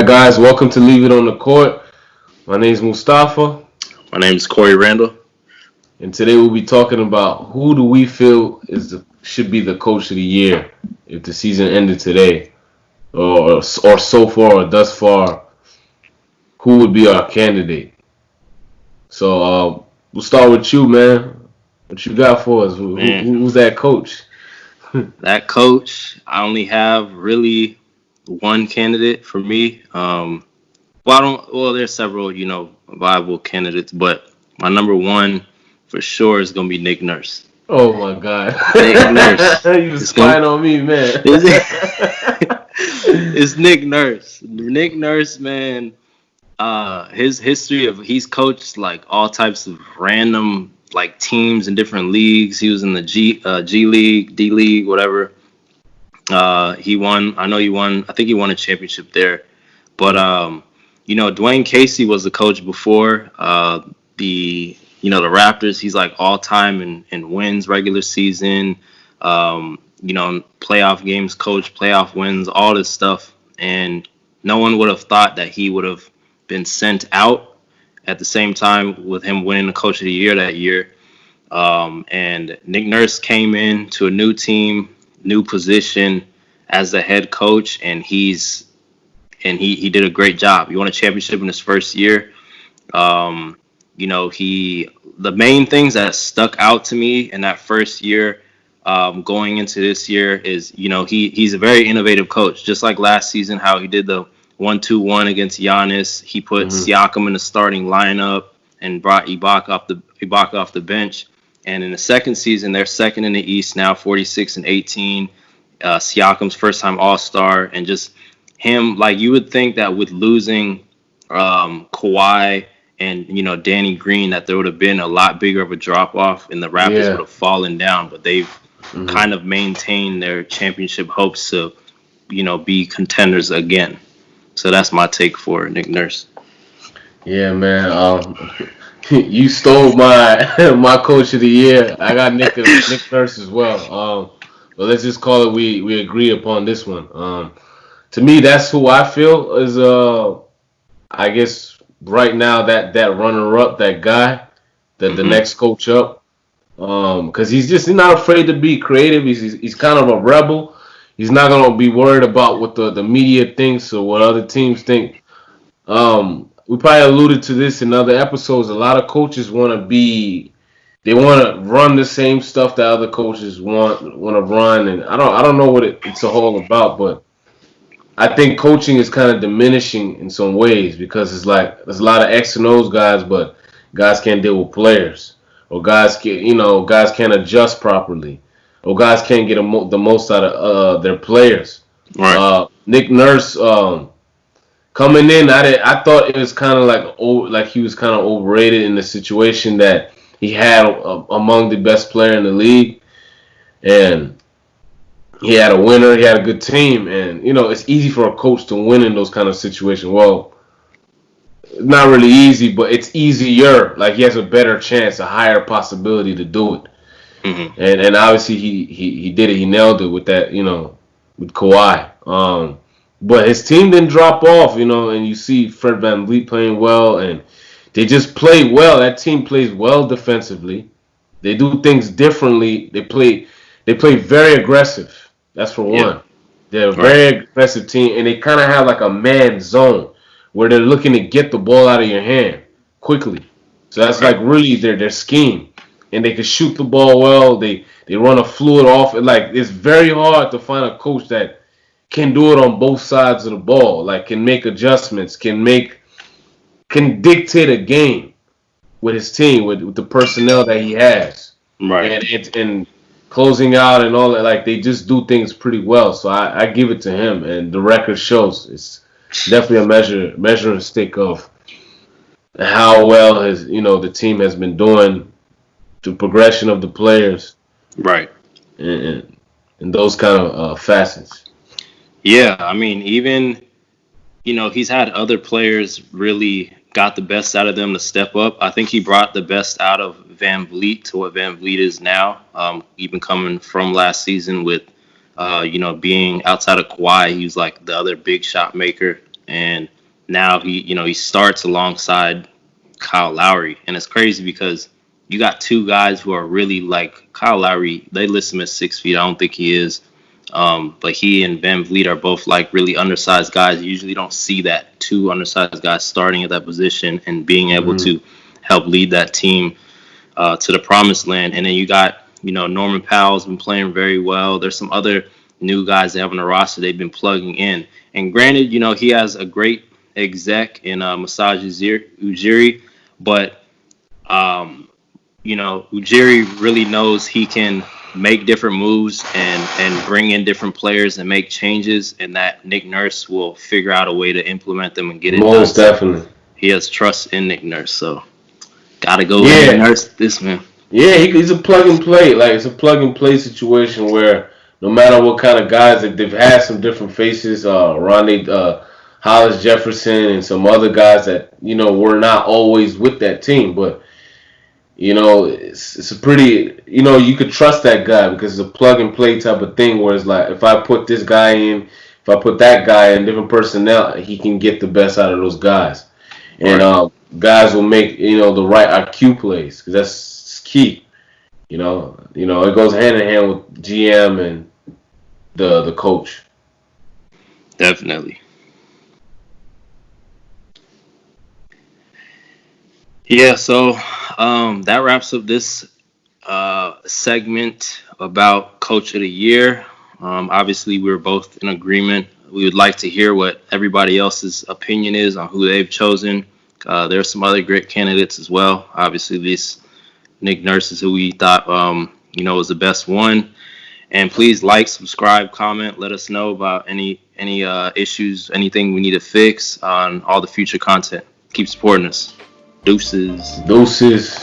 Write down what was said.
guys, welcome to Leave It on the Court. My name is Mustafa, My name is Corey Randall. and today we'll be talking about who do we feel should be the coach of the year if the season ended today, or so far or thus far. Who would be our candidate? So we'll start with you, man. What you got for us? Man, Who's that coach? that coach, I only have really one candidate for me. There's several, viable candidates, but my number one for sure is going to be Nick Nurse. Oh my God, Nick Nurse. you spying on me, man. It's Nick Nurse. Nick Nurse, man. His history of he's coached like all types of random like teams in different leagues. He was in the G League, D League, whatever. He won. I know he won. I think he won a championship there. But Dwayne Casey was the coach before the Raptors. He's like all time in wins, regular season. Playoff games, coach, playoff wins, all this stuff, and no one would have thought that he would have been sent out at the same time with him winning the coach of the year that year. And Nick Nurse came in to a new team, new position as the head coach, and he did a great job. He won a championship in his first year. The main things that stuck out to me in that first year, going into this year, is he's a very innovative coach. Just like last season, how he did the 1-2-1 against Giannis, he put Siakam in the starting lineup and brought Ibaka off the bench. And in the second season, they're second in the East now, 46-18. Siakam's first time All-Star, and just him, like you would think that with losing Kawhi and Danny Green, that there would have been a lot bigger of a drop off and the Raptors would have fallen down, but they've kind of maintained their championship hopes to be contenders again. So that's my take for Nick Nurse. Yeah, man. You stole my coach of the year. I got Nick Nurse as well. But let's just call it we agree upon this one. To me, that's who I feel is I guess right now that runner up, that guy, the next coach up. Because he's not afraid to be creative. He's kind of a rebel. He's not gonna be worried about what the media thinks or what other teams think. We probably alluded to this in other episodes. A lot of coaches want to run the same stuff that other coaches want to run, and I don't know what it's all about, but I think coaching is kind of diminishing in some ways because it's like there's a lot of X and O's guys, but guys can't deal with players, or guys can't adjust properly, or guys can't get the most out of their players. Right. Nick Nurse coming in, I thought it was kind of like he was kind of overrated in the situation that he had among the best player in the league, and he had a winner. He had a good team, and it's easy for a coach to win in those kind of situations. Well, not really easy, but it's easier. Like he has a better chance, a higher possibility to do it. And obviously he did it. He nailed it with that, with Kawhi. But his team didn't drop off, and you see Fred VanVleet playing well, and they just play well. That team plays well defensively. They do things differently. They play very aggressive. That's for one. They're a very aggressive team, and they kind of have like a man zone where they're looking to get the ball out of your hand quickly. So that's like really their scheme. And they can shoot the ball well. They run a fluid off. Like it's very hard to find a coach that can do it on both sides of the ball. Like can make adjustments, can dictate a game with his team, with the personnel that he has. Right. And closing out and all that. Like they just do things pretty well. So I give it to him, and the record shows it's definitely a measuring stick of how well the team has been doing, the progression of the players, Right. and those kind of facets. Yeah, I mean, even he's had other players really got the best out of them to step up. I think he brought the best out of VanVleet to what VanVleet is now. Even coming from last season with being outside of Kawhi, he was like the other big shot maker. And now he starts alongside Kyle Lowry, and it's crazy because you got two guys who are really like Kyle Lowry. They list him at 6 feet. I don't think he is. But he and Van Vliet are both like really undersized guys. You usually don't see that two undersized guys starting at that position and being able Mm-hmm. to help lead that team to the promised land. And then you got, Norman Powell's been playing very well. There's some other new guys they have on the roster they've been plugging in. And granted, he has a great exec in Masai Ujiri, but Ujiri really knows he can make different moves and bring in different players and make changes, and that Nick Nurse will figure out a way to implement them and get it done. Most So definitely. he has trust in Nick Nurse, so gotta go with Nick Yeah, Nurse this man. yeah. He's a plug and play. Like it's a plug and play situation where no matter what kind of guys, they've had some different faces. Ronnie, Hollis Jefferson, and some other guys that were not always with that team, but it's a pretty, you could trust that guy because it's a plug and play type of thing where it's like, if I put this guy in, if I put that guy in, different personnel, he can get the best out of those guys. And Right. guys will make, the right IQ plays because that's key. It goes hand in hand with GM and the coach. Definitely. Yeah, so that wraps up this segment about Coach of the Year. Obviously, we're both in agreement. We would like to hear what everybody else's opinion is on who they've chosen. There are some other great candidates as well. Obviously, this Nick Nurse is who we thought was the best one. And please like, subscribe, comment. Let us know about any issues, anything we need to fix on all the future content. Keep supporting us. Deuces. Doses.